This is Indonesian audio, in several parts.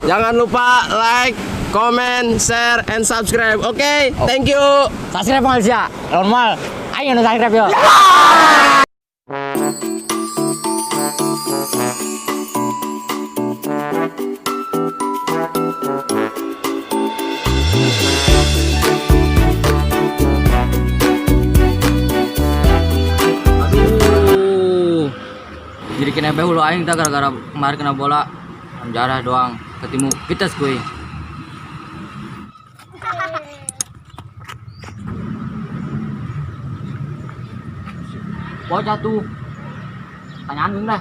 Jangan lupa like, comment, share, and subscribe. Oke, thank you. Subscribe mal siya. Normal. Ayo na subscribe yo. Aduh. Jadi kena behulu aing tak gara-gara kemarin kena bola. Jarah doang ketemu pites gue. Bocah tuh. Tanyaan dah.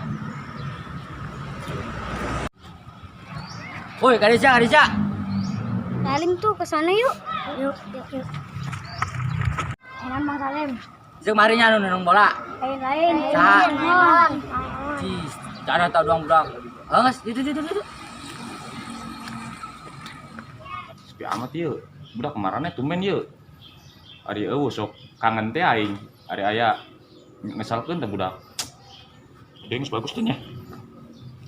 Woi, Kadisha. Salim tuh ke sana yuk. Yuk. Enak Bang Salim. Sing marinya nunung bola. Lain. Cis, cara tau doang budak. Hanges, itu. Sepi amat yuk. Budak kemarinnya tumen yuk. Ari eueuh sok kangen teh aing. Ari aya ngesalkeun teh budak. Deung bagus tuh nya.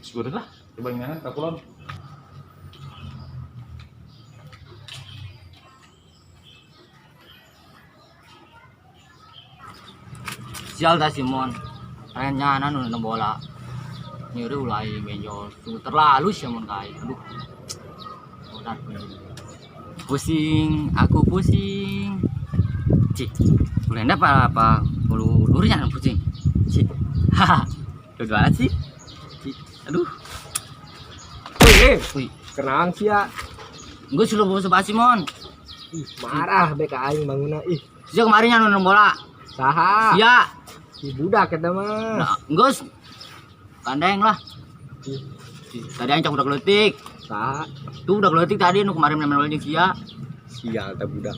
Sudah lah, coba ngangan ka kulon. Sial dah Simon. Pengen nyana nunung bola. Nyeri ulai menjol. Sungguh terlalu Simon kai. Aduh. Udah. Pusing, aku pusing. Cik, boleh enggak apa? Perlu lurusnya kan pusing. Cik, haha, lucu banget sih. Cik, aduh. Wih, kenaan sih ya? Gue sudah bawa sebasi mon. Ih, marah beka aing bangunna ih. Sejak kemarin nonton bola. Saha? Iya. Si budak eta mah. Nah, Gus, kandeng lah. Tadi yang cak udah geletik. Saha? Tuh udah geletik tadi, nu kemarin main bola jeung sia. Sial teh budak.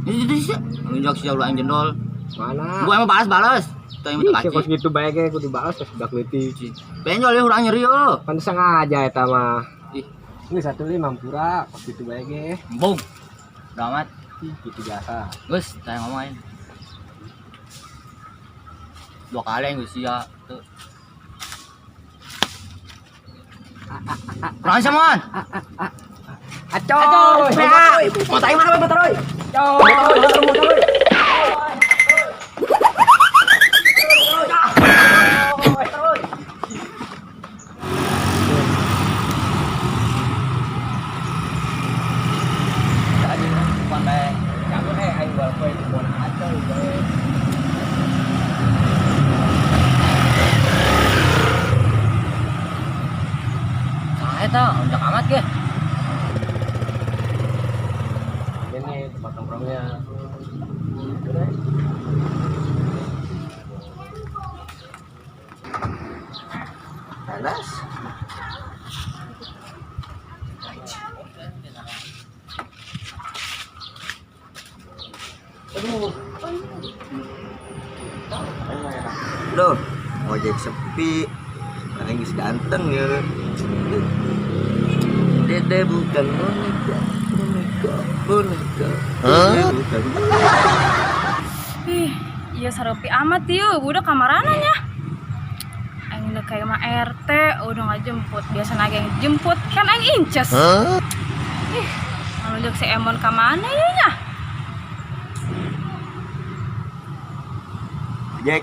Itu sih. Nunjuk sia ulah jendol. Mana? Gua emang balas. Tuh yang Ih, minta kos kaci. gitu bae ge kudu balas pas budak leutik. Benjol ya urang nyeri yo. Pan sengaja eta mah. Ih, Ini 15 Mampura, kos gitu bae ge. bung. Gamat. Ih, gitu biasa. Gus, saya ngomongin. 2 kali yang gue sia tuh. Kurang Simon. Acoy, Mau tahu mana motor oi? Acoy. Udah amat ke? Ini tempat nongkrongnya. Panas. Aduh, ojek sepi. Aing geus ganteng ya. Dede bukan boneka. Dede bukan. Ih, iya sarepi amat yuk. Budak kamarana nya. Aing udah kayak mah RT udah nggak jemput. Biasa naga yang jemput kan aing inces. Ih, nunjuk si Emon ka mana ya nya? Ojek.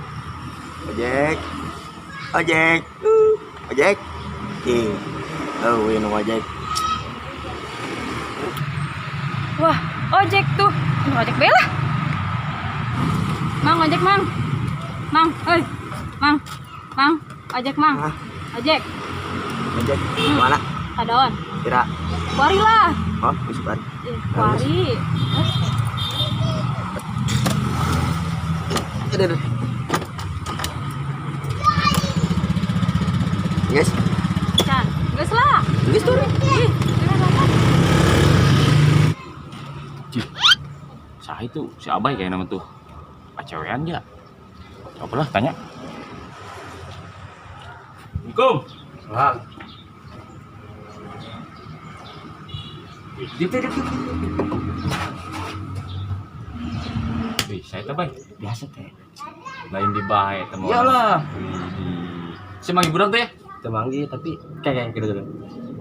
Ih, win ojek. Wah, ojek tuh. Ini ojek bela. Mang, ojek mang. Mang, hei. Mang. Ojek mang. Hah? Ojek. Ojek. Mana? Kadaon. Kira. Kuari lah. Oh, isukan. Kuari. Aduh. Guys, Can, geus lah. geus tuh. Ih, Sah itu si Abay kayak nama tuh. Pacewean ya. Coba lah tanya. Assalamualaikum. Salam. Wih, saya teh Bay, biasa teh. Lain di bae teh. Iyalah. Si Mang Iburan teh ya? Kita manggi tapi kayak gitu.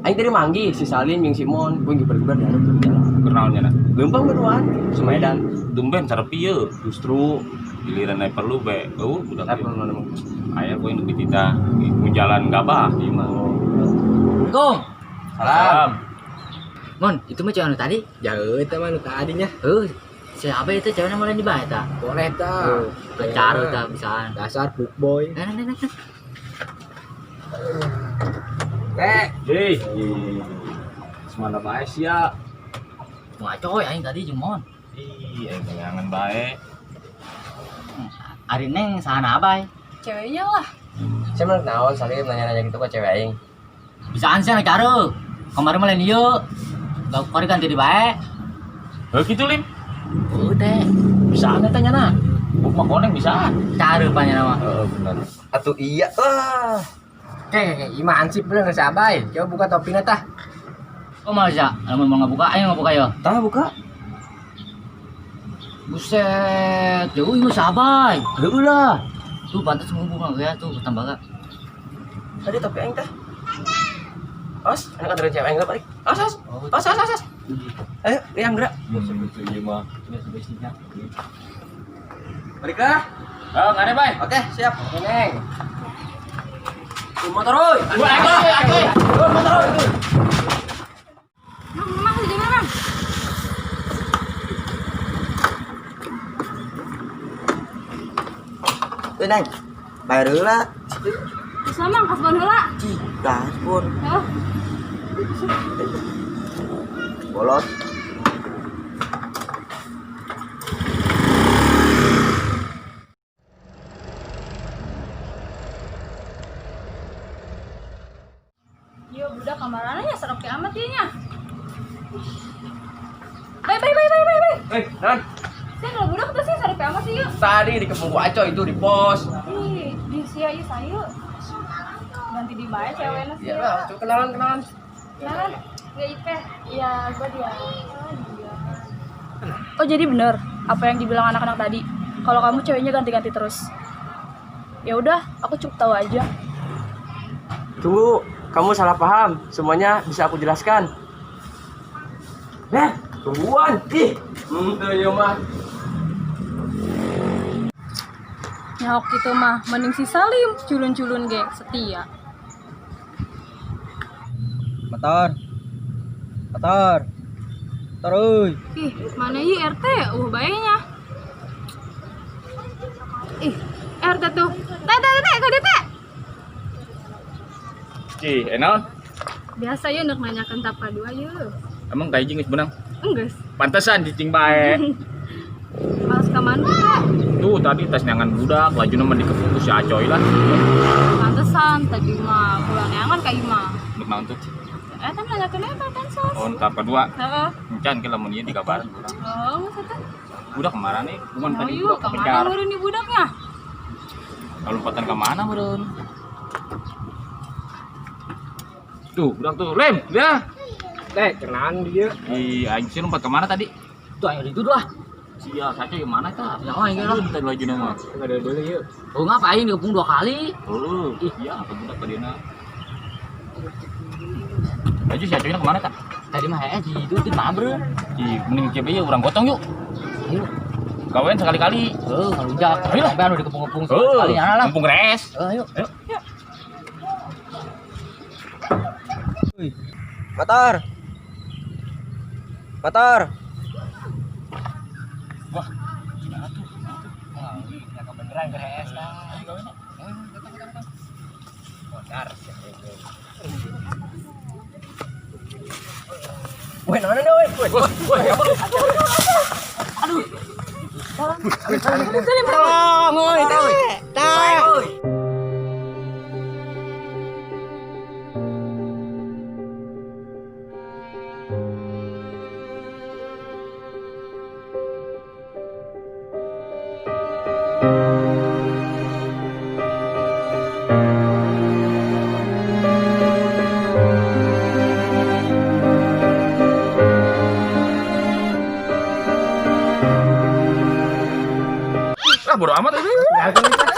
Aing tadi manggi si Salim yang Simon, gue gibar-gibar di hareup jalan. Kenalnya nah. Gempang berduaan, Sumedan. Tumben sarapi ye, justru giliran naik perlu be. Udah Tapi mana emang. aya gue lebih tita mau jalan gabah di mah. Assalamualaikum. Salam. Mon, itu mah cewek anu tadi. Jauh teman lu tadinya. Siapa itu ceweknya mulai dibahas ta? Boleh ta. Pacar ta misalnya. Dasar boy. Nah. Hei, semana bae sih ya. Wah, coy aing tadi jeung Mon. Ih, kangen bae. Ari neng sana abay. Ceweknya lah. Saya mana naon Salim nanya-nanya gitu ke cewek aing. Bisaan sih cara. Kemarin malah ieu. Gak kori ganti di bae. Gitu Lim. Udah. Bisa tanya na. Buk mah koneng bisa. Cara panjang nama. Benar. Atuh iya. Kayak iman sih bener nggak sabai. Coba buka topinya tah. Kok malah sih? Lamun mau ngebuka, ayo ngebuka yo. Tah buka. Buset, jauh ini sabai. Heeh lah. Tuh pantas ngubung ya tuh tambah gak. Tadi topi aing tah. Os, anak ada cewek aing enggak balik. Os. Ayo, yang gerak. Sebetulnya mah. Balik kah? Oh, ngare bae. Oke, siap. Neng. Motor oi. Motor oi. Mang, di mana, Mang? Tuh Neng, bayar dulu lah. Bisa Mang, kasban heula. Gaspur, Heuh. bolot. Yo, budak kamarananya serem ke amat ieu nya. Bye. Non. Saya kalau budak tuh sih serem ke amat sih yuk. Tadi di Kepung Aco itu di pos. Ih, di sia ieu saya. Ganti di bae ceweknya sih. Iya lah, coba kenalan. Kenalan? Nggak Ipe. Iya, gua dia. Oh, jadi bener apa yang dibilang anak-anak tadi. Kalau kamu ceweknya ganti-ganti terus. Ya udah, aku cukup tahu aja. Tunggu, kamu salah paham. Semuanya bisa aku jelaskan. Tungguan. Ih, ya mah. Nyahok gitu mah, mending si Salim culun-culun ge, setia. Motor. Oi. Ih, mana yuk RT? Bayinya. Ih, RT tuh. Teh, kode teh. Enon. Biasa yuk nak nanyakan tapa dua yuk. Emang kayak jingis benang. Enggak. Pantesan cicing bae. Males ke mana teh? Tuh tadi tas nyangan budak, laju nemen dikepung si Acoy lah. Pantesan tadi mah pulang neangan ka imah. Untuk naon tuh. Teh nanyakan apa kan sos? Oh, tahap kedua. Heeh. Encan ke lamun ieu dikabaran urang. Oh, maksudnya? Budak kemana nih? Bukan Oh tadi yuk, budak kemana kejar. lurin nih budaknya? Kalau lompatan ke mana, Bro? Tuh, budak tuh. Lem, ya. Kenalan dia. Ih, aing sih lompat ke mana tadi? Tuh ayo itu lah. Sia, saca yang mana tah? Yang lain kan. Kita laju nama. Enggak ada dulu yuk. Oh ngapain dikepung 2 kali? Oh, iya, apa budak ke dieu. Laju si Acoy kemana tah? Tadi mah di itu di Mabre. Ih, mending coba ya urang gotong yuk. Ayo. Gawean sekali-kali. Ngalunjak. Ayo lah, baru dikepung-kepung Oh, sekali nyala lah. mumpung res. Ayo. Motor. Wah, Beneran beres lah. Woi, mana nih, woi? Tolong, woi, teh. bodo amat ini. Nggak bisa.